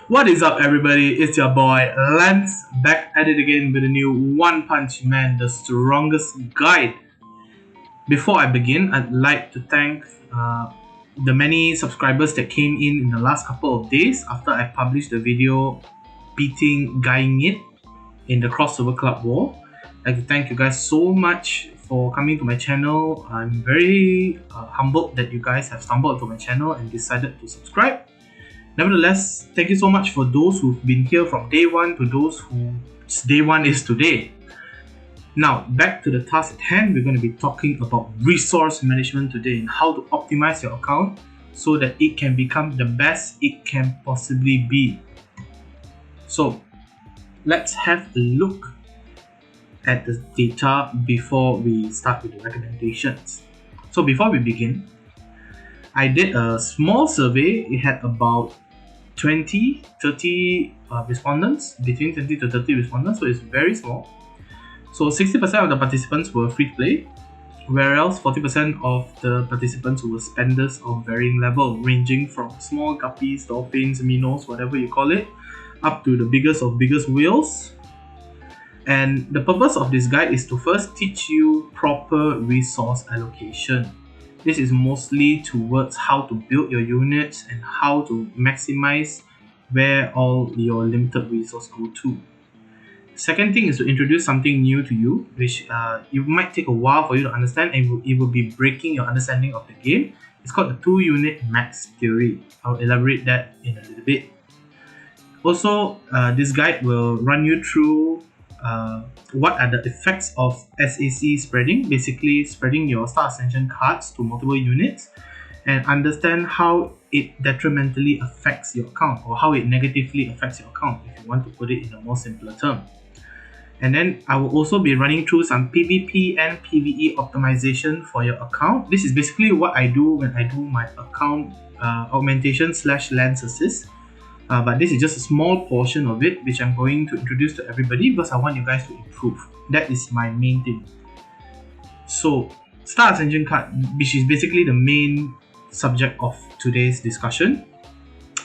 What is up, everybody? It's your boy Lance back at it again with a new One Punch Man, the strongest guide. Before I begin, I'd like to thank the many subscribers that came in the last couple of days after I published the video beating Guying It in the Crossover Club War. I'd like to thank you guys so much for coming to my channel. I'm very humbled that you guys have stumbled to my channel and decided to subscribe. Nevertheless, thank you so much for those who've been here from day one to those whose day one is today. Now, back to the task at hand, we're going to be talking about resource management today and how to optimize your account so that it can become the best it can possibly be. So, let's have a look at the data before we start with the recommendations. So, before we begin, I did a small survey. It had about 30 respondents, between 20 to 30 respondents, so it's very small. So 60% of the participants were free to play, whereas 40% of the participants were spenders of varying level, ranging from small guppies, dolphins, minnows, whatever you call it, up to the biggest of biggest whales. And the purpose of this guide is to first teach you proper resource allocation. This is mostly towards how to build your units and how to maximize where all your limited resources go to. Second thing is to introduce something new to you, which it might take a while for you to understand, and it will be breaking your understanding of the game. It's called the 2-unit max theory. I'll elaborate that in a little bit. Also, this guide will run you through what are the effects of SAC spreading, basically spreading your Star Ascension cards to multiple units, and understand how it detrimentally affects your account, or how it negatively affects your account, if you want to put it in a more simpler term. And then I will also be running through some PvP and PVE optimization for your account. This is basically what I do when I do my account augmentation / lens assist. But this is just a small portion of it, which I'm going to introduce to everybody because I want you guys to improve. That is my main thing. So, Star Ascension Cut, which is basically the main subject of today's discussion.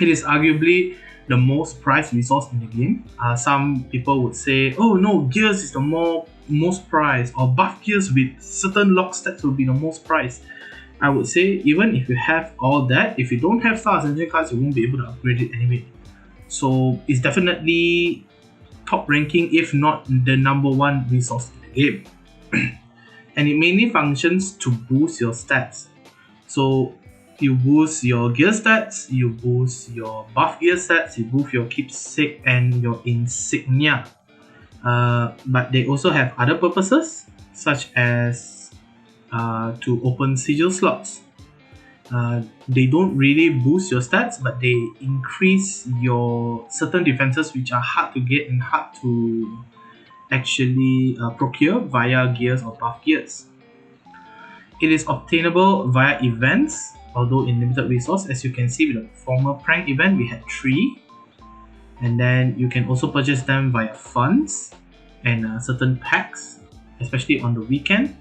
It is arguably the most prized resource in the game. Some people would say, oh no, gears is the most prized, or buff gears with certain lock stats will be the most prized. I would say even if you have all that, if you don't have Star Ascension cards, you won't be able to upgrade it anyway. So it's definitely top ranking, if not the number one resource in the game. And it mainly functions to boost your stats. So you boost your gear stats, you boost your buff gear stats, you boost your keepsake and your insignia. But they also have other purposes, such as to open sigil slots. They don't really boost your stats, but they increase your certain defenses which are hard to get and hard to actually procure via gears or buff gears. It is obtainable via events, although in limited resource. As you can see with the former prank event, we had 3. And then you can also purchase them via funds and certain packs, especially on the weekend.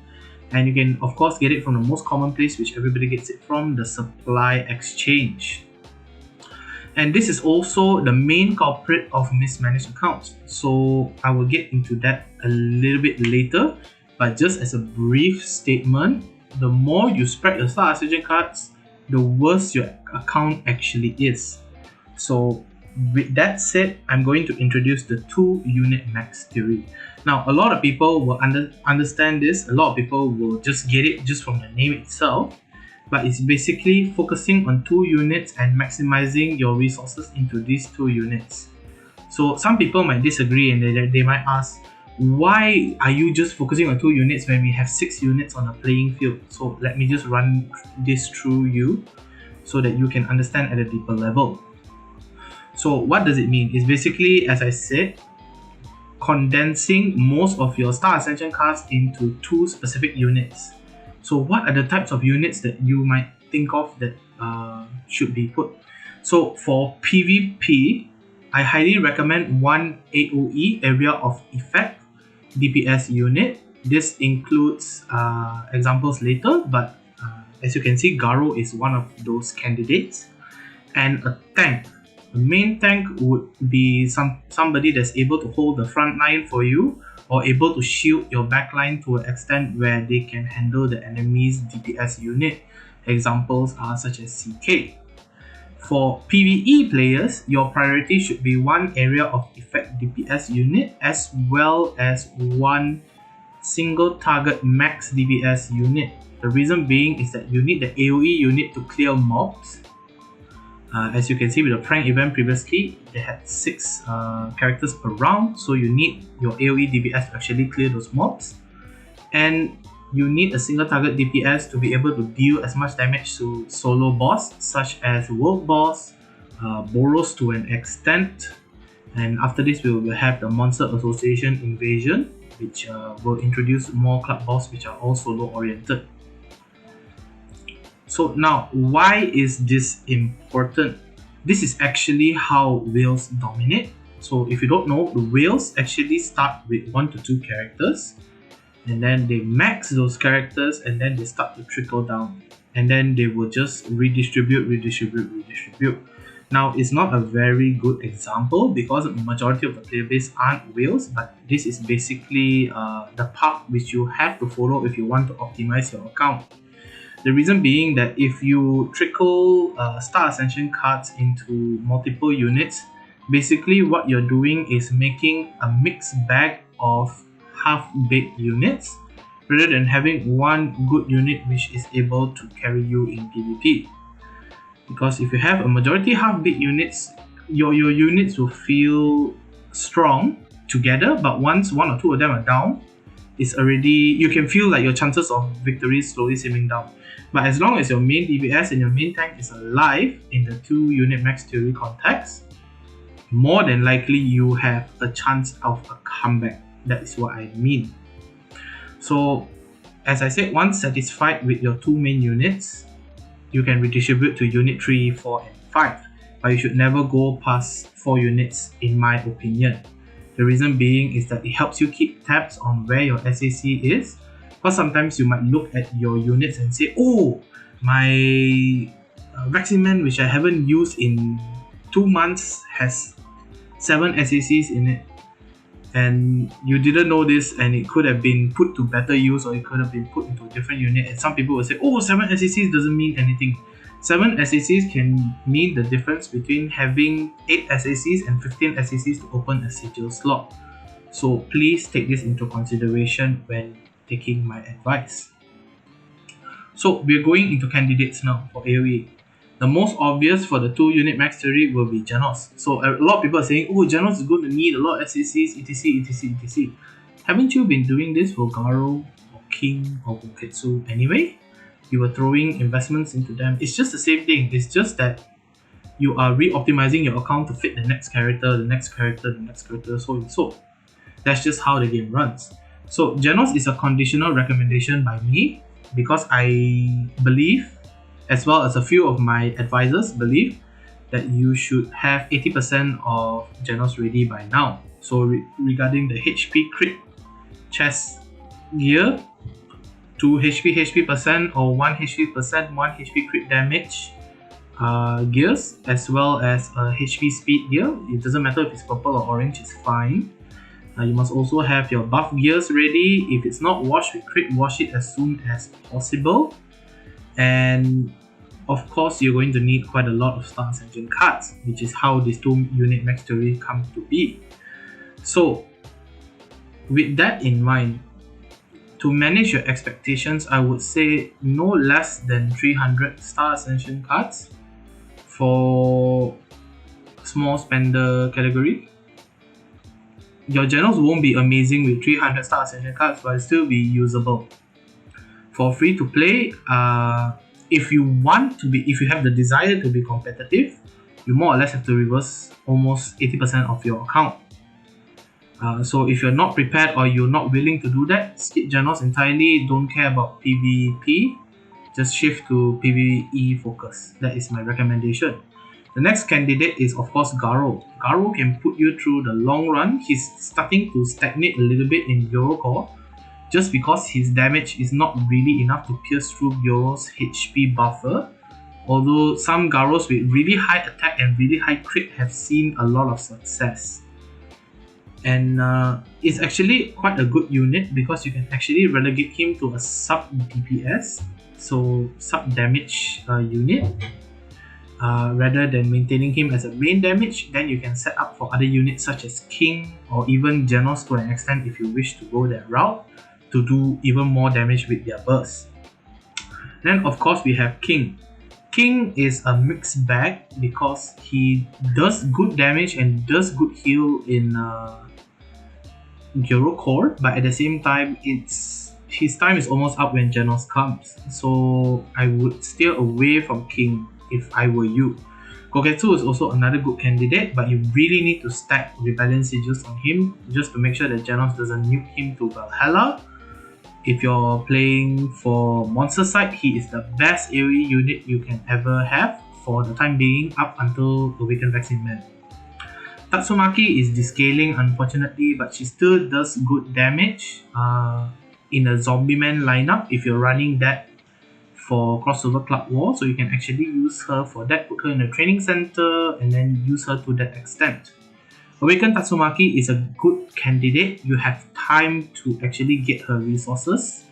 And you can of course get it from the most common place which everybody gets it from, the supply exchange. And this is also the main culprit of mismanaged accounts. So I will get into that a little bit later, but just as a brief statement, the more you spread your Star Ascension cards, the worse your account actually is. So with that said, I'm going to introduce the 2-unit max theory. Now, a lot of people will understand this. A lot of people will just get it just from the name itself. But it's basically focusing on 2 units and maximizing your resources into these 2 units. So some people might disagree and they might ask, why are you just focusing on 2 units when we have 6 units on a playing field? So let me just run this through you so that you can understand at a deeper level. So what does it mean? It's basically, as I said, condensing most of your Star Ascension cards into 2 specific units. So what are the types of units that you might think of that should be put? So for PvP, I highly recommend one AOE, Area of Effect, DPS unit. This includes examples later, but as you can see, Garo is one of those candidates. And a tank. A main tank would be somebody that's able to hold the front line for you, or able to shield your back line to an extent where they can handle the enemy's DPS unit. Examples are such as CK. For PvE players, your priority should be one area of effect DPS unit as well as one single target max DPS unit. The reason being is that you need the AOE unit to clear mobs. As you can see with the prank event previously, they had 6 characters per round, so you need your AOE DPS to actually clear those mobs. And you need a single target DPS to be able to deal as much damage to solo boss such as World Boss, Boros to an extent, and after this we will have the Monster Association Invasion, which will introduce more club boss which are all solo oriented. So now, why is this important? This is actually how whales dominate. So if you don't know, the whales actually start with 1 to 2 characters, and then they max those characters, and then they start to trickle down, and then they will just redistribute. Now, it's not a very good example because the majority of the player base aren't whales, but this is basically the path which you have to follow if you want to optimize your account. The reason being that if you trickle Star Ascension cards into multiple units, basically what you're doing is making a mixed bag of half-baked units rather than having one good unit which is able to carry you in PvP. Because if you have a majority half-baked units, your units will feel strong together, but once 1 or 2 of them are down, it's already, you can feel like your chances of victory slowly slimming down. But as long as your main DPS and your main tank is alive in the 2 unit max theory context, more than likely you have a chance of a comeback. That is what I mean. So as I said, once satisfied with your 2 main units, you can redistribute to unit 3, 4 and 5, but you should never go past 4 units in my opinion. The reason being is that it helps you keep tabs on where your SAC is, because sometimes you might look at your units and say, oh, my Vaximan which I haven't used in 2 months has 7 SACs in it, and you didn't know this, and it could have been put to better use, or it could have been put into a different unit, and some people will say, oh, 7 SACs doesn't mean anything. 7 SACs can mean the difference between having 8 SACs and 15 SACs to open a sigil slot. So please take this into consideration when taking my advice. So we're going into candidates now for AOE. The most obvious for the 2 unit max theory will be Genos. So a lot of people are saying, oh, Genos is going to need a lot of SACs, etc. Haven't you been doing this for Garo or King or Buketsu anyway? You were throwing investments into them. It's just the same thing. It's just that you are re-optimizing your account to fit the next character, so and so. That's just how the game runs. So Genos is a conditional recommendation by me because I believe, as well as a few of my advisors believe, that you should have 80% of Genos ready by now. So regarding the HP crit chest gear, 2 HP percent or 1 HP percent, 1 HP crit damage gears, as well as HP speed gear. It doesn't matter if it's purple or orange, it's fine. You must also have your buff gears ready. If it's not washed with crit, wash it as soon as possible. And of course, you're going to need quite a lot of Star Ascension cards, which is how this 2 unit max theory comes to be. So with that in mind, to manage your expectations, I would say no less than 300 Star Ascension cards for small spender category. Your Genos won't be amazing with 300 Star Ascension cards, but it'll still be usable. For free to play, if you have the desire to be competitive, you more or less have to reverse almost 80% of your account. So if you're not prepared or you're not willing to do that, skip Genos entirely, don't care about PvP, just shift to PvE focus. That is my recommendation. The next candidate is of course Garo. Garo can put you through the long run. He's starting to stagnate a little bit in Eurocore just because his damage is not really enough to pierce through Euro's HP buffer. Although some Garos with really high attack and really high crit have seen a lot of success. And it's actually quite a good unit because you can actually relegate him to a sub DPS, so sub damage unit, rather than maintaining him as a main damage. Then you can set up for other units such as King or even Genos to an extent if you wish to go that route to do even more damage with their burst. Then of course we have King. King is a mixed bag because he does good damage and does good heal in Gyro Core, but at the same time his time is almost up when Genos comes, so I would steer away from King if I were you. Koketsu is also another good candidate, but you really need to stack Rebellion Sigils on him just to make sure that Genos doesn't nuke him to Valhalla. If you're playing for monster side, he is the best AOE unit you can ever have for the time being up until Awakened Vaccine Man. Tatsumaki is descaling unfortunately, but she still does good damage in a Zombie Man lineup if you're running that for crossover club war, so you can actually use her for that, put her in a training center and then use her to that extent. Awakened Tatsumaki is a good candidate. You have time to actually get her resources.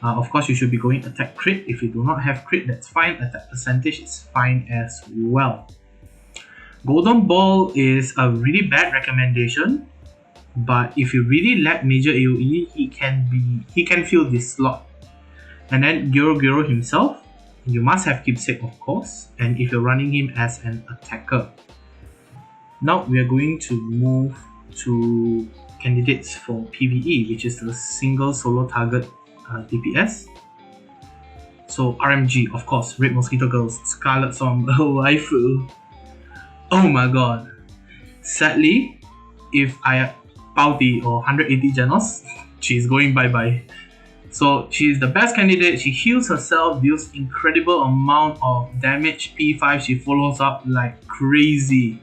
Of course, you should be going attack crit. If you do not have crit, that's fine. Attack percentage is fine as well. Golden Ball is a really bad recommendation, but if you really lack major AoE, he can fill this slot. And then Gyro himself, you must have Keepsake of course, and if you're running him as an attacker. Now we are going to move to candidates for PVE, which is the single solo target DPS. So RMG, of course, Red Mosquito Girls, Scarlet Somber Waifu. Oh my god. Sadly, if I Pauti or 180 Genos, she's going bye-bye. So she's the best candidate. She heals herself, deals incredible amount of damage. P5, she follows up like crazy.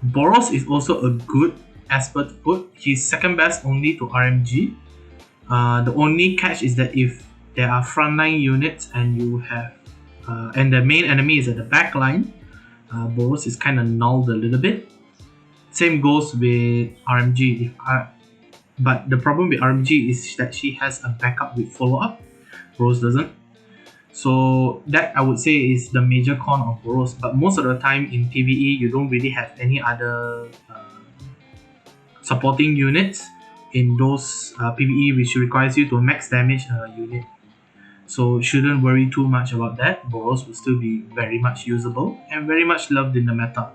Boros is also a good Esper to put. He's second best only to RMG. The only catch is that if there are frontline units and you have and the main enemy is at the back line, Boros is kind of nulled a little bit. Same goes with RMG. But the problem with RMG is that she has a backup with follow-up. Boros doesn't. So that I would say is the major con of Boros. But most of the time in PvE, you don't really have any other supporting units in those PvE which requires you to max damage unit. So shouldn't worry too much about that. Boros will still be very much usable and very much loved in the meta.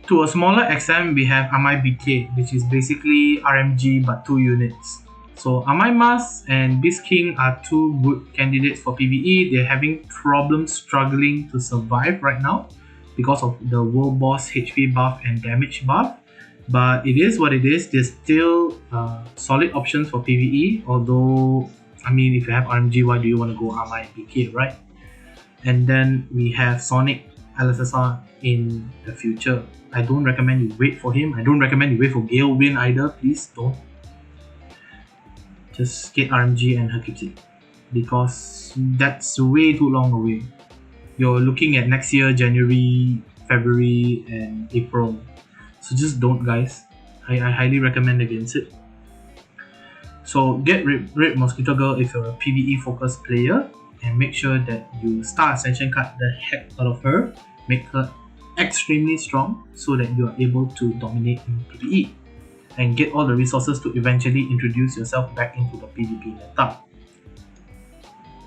To a smaller extent, we have Amai BK, which is basically RMG but 2 units. So Amai Mas and Beast King are two good candidates for PvE. They're having problems struggling to survive right now because of the World Boss HP buff and damage buff. But it is what it is. They're still solid options for PvE. Although, I mean, if you have RMG, why do you want to go Amai BK, right? And then we have Sonic LSSR in the future. I don't recommend you wait for him. I don't recommend you wait for Gale Win either. Please don't. Just get RMG and her keepsake, because that's way too long away. You're looking at next year, January, February and April. So just don't, guys. I highly recommend against it. So get Red Mosquito Girl if you're a PvE focused player, and make sure that you start Ascension Cut the heck out of her. Make her extremely strong so that you are able to dominate in PvE and get all the resources to eventually introduce yourself back into the PvP meta.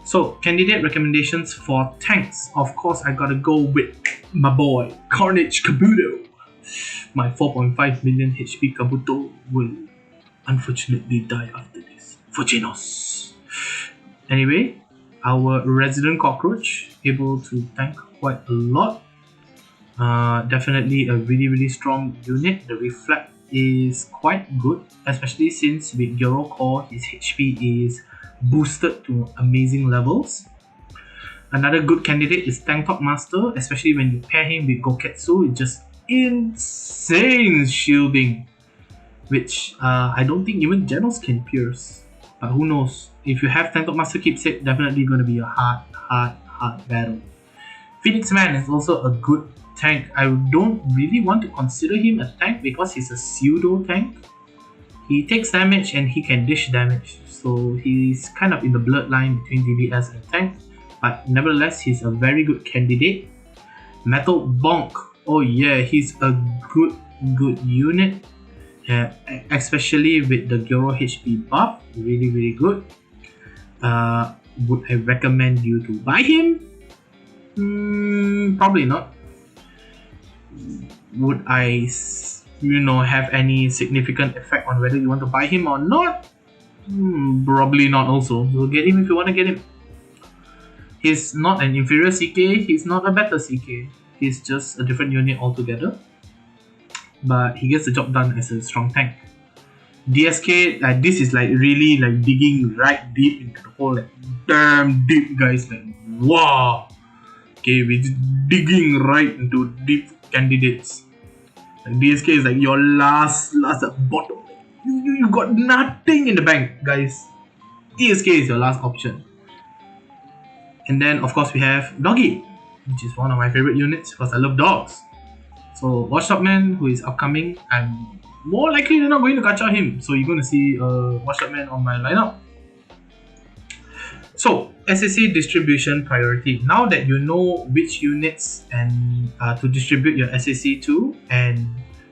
So, candidate recommendations for tanks. Of course, I gotta go with my boy, Carnage Kabuto. My 4.5 million HP Kabuto will unfortunately die after this for Genos. Anyway, our Resident Cockroach, able to tank quite a lot. Definitely a really strong unit. The Reflect is quite good, especially since with Gyro Core his HP is boosted to amazing levels. Another good candidate is Tank Top Master, especially when you pair him with Goketsu. It's just insane shielding, which I don't think even Genos can pierce, but who knows. If you have Tank Top Master Keepsake, definitely going to be a hard hard battle. Phoenix Man is also a good tank. I don't really want to consider him a tank because he's a pseudo tank. He takes damage and he can dish damage, so he's kind of in the bloodline between DPS and tank, but nevertheless he's a very good candidate. Metal Bonk, oh yeah, he's a good unit, especially with the Gyro HP buff, really good. Would I recommend you to buy him? Probably not. Would I have any significant effect on whether you want to buy him or not? Probably not also. So get him if you want to get him. He's not an inferior CK, he's not a better CK. He's just a different unit altogether. But he gets the job done as a strong tank. DSK, this is like really like digging right deep into the hole, like damn deep guys, like wow. Okay, we're digging right into deep candidates. And DSK is like your last at bottom. You got nothing in the bank, guys. DSK is your last option. And then of course we have Doggy, which is one of my favorite units because I love dogs. So Watchdogman, who is upcoming, I'm more likely than not going to gacha him. So you're going to see Watchdogman on my lineup. So SSC distribution priority. Now that you know which units and to distribute your SSC to, and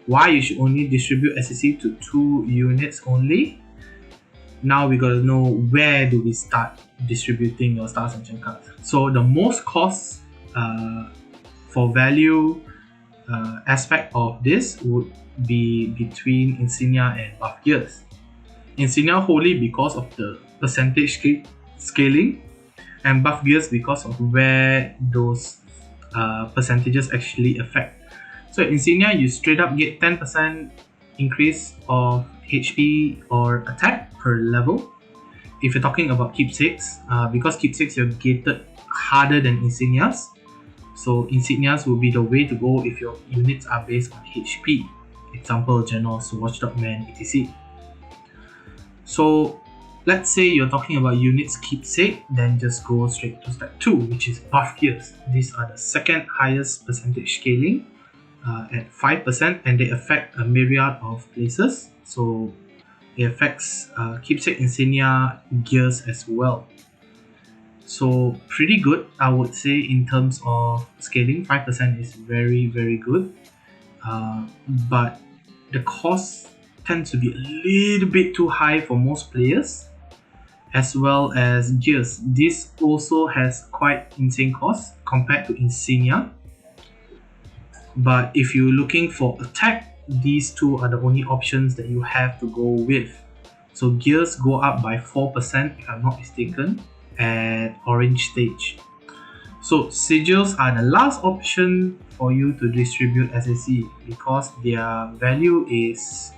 why you should only distribute SSC to 2 units only, now we gotta know where do we start distributing your Star Ascension cards. So the most cost for value aspect of this would be between Insignia and Buff Gears. Insignia wholly because of the percentage scaling, and Buff Gears because of where those percentages actually affect. So Insignia, you straight up get 10% increase of HP or attack per level. If you're talking about keepsakes, because keepsakes you're gated harder than Insignias, so Insignias will be the way to go if your units are based on HP. Example, Genos, Watchdogman, etc. So let's say you're talking about units keepsake, then just go straight to step 2, which is Buff Gears. These are the second highest percentage scaling at 5%, and they affect a myriad of places. So it affects keepsake, Insignia, gears as well. So pretty good, I would say, in terms of scaling. 5% is very good, but the cost tends to be a little bit too high for most players, as well as gears. This also has quite insane costs compared to Insignia. But if you're looking for attack, these two are the only options that you have to go with. So gears go up by 4% if I'm not mistaken at orange stage. So sigils are the last option for you to distribute SSC because their value is,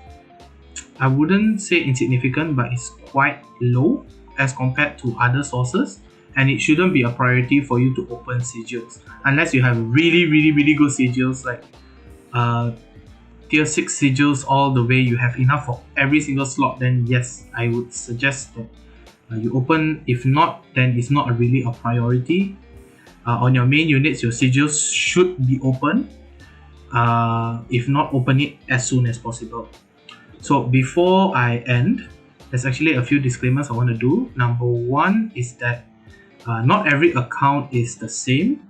I wouldn't say insignificant, but it's quite low as compared to other sources, and it shouldn't be a priority for you to open sigils unless you have really good sigils like tier 6 sigils all the way, you have enough for every single slot. Then yes, I would suggest that you open. If not, then it's not really a priority. On your main units, your sigils should be open. If not, open it as soon as possible. So before I end, there's actually a few disclaimers I want to do. Number one is that not every account is the same,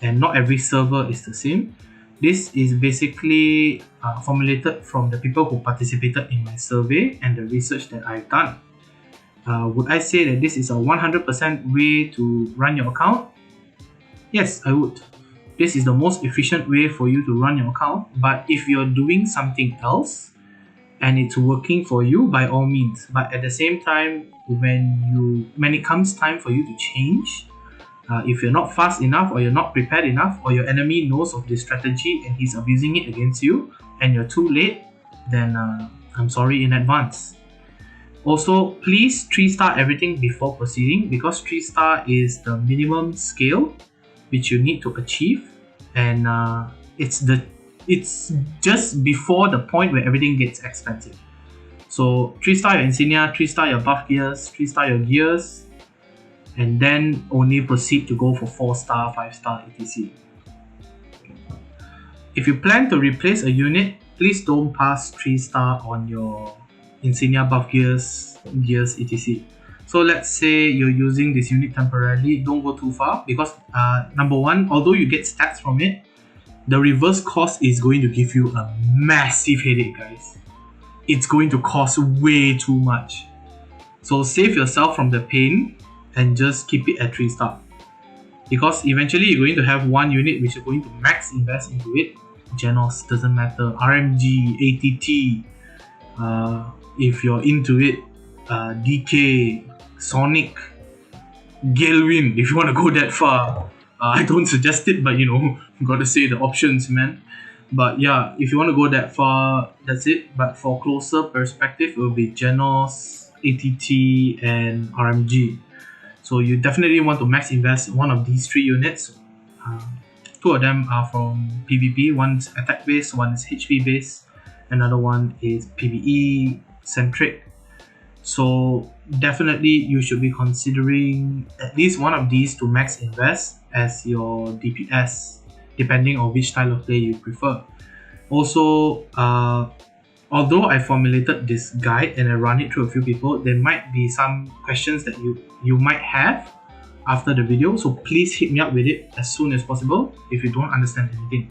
and not every server is the same. This is basically formulated from the people who participated in my survey and the research that I've done. Would I say that this is a 100% way to run your account? Yes, I would. This is the most efficient way for you to run your account, but if you're doing something else and it's working for you, by all means. But at the same time, when it comes time for you to change, if you're not fast enough, or you're not prepared enough, or your enemy knows of this strategy and he's abusing it against you and you're too late, then I'm sorry in advance. Also, please 3-star everything before proceeding, because 3-star is the minimum scale which you need to achieve, and it's just before the point where everything gets expensive. So 3-star your Insignia, 3-star your Buff Gears, 3-star your Gears, and then only proceed to go for 4-star, 5-star, etc. If you plan to replace a unit, please don't pass 3-star on your insignia buff gears, etc. So let's say you're using this unit temporarily, don't go too far, because number one, although you get stats from it, the reverse cost is going to give you a massive headache, guys. It's going to cost way too much. So save yourself from the pain and just keep it at 3-star. Because eventually you're going to have one unit which you're going to max invest into it. Genos, doesn't matter. RMG, ATT, if you're into it, DK, Sonic, Galewind, if you want to go that far. I don't suggest it, but you know, you gotta say the options, man. But yeah, if you want to go that far, that's it. But for closer perspective, it will be Genos, ATT, and RMG. So you definitely want to max invest one of these 3 units. 2 of them are from PvP. One's attack based, one is HP based, another one is PvE centric. So definitely you should be considering at least one of these to max invest as your DPS, depending on which style of play you prefer. Also, although I formulated this guide and I run it through a few people, there might be some questions that you might have after the video, so please hit me up with it as soon as possible if you don't understand anything.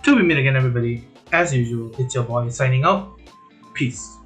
Till we meet again, everybody, as usual, it's your boy signing out. Peace.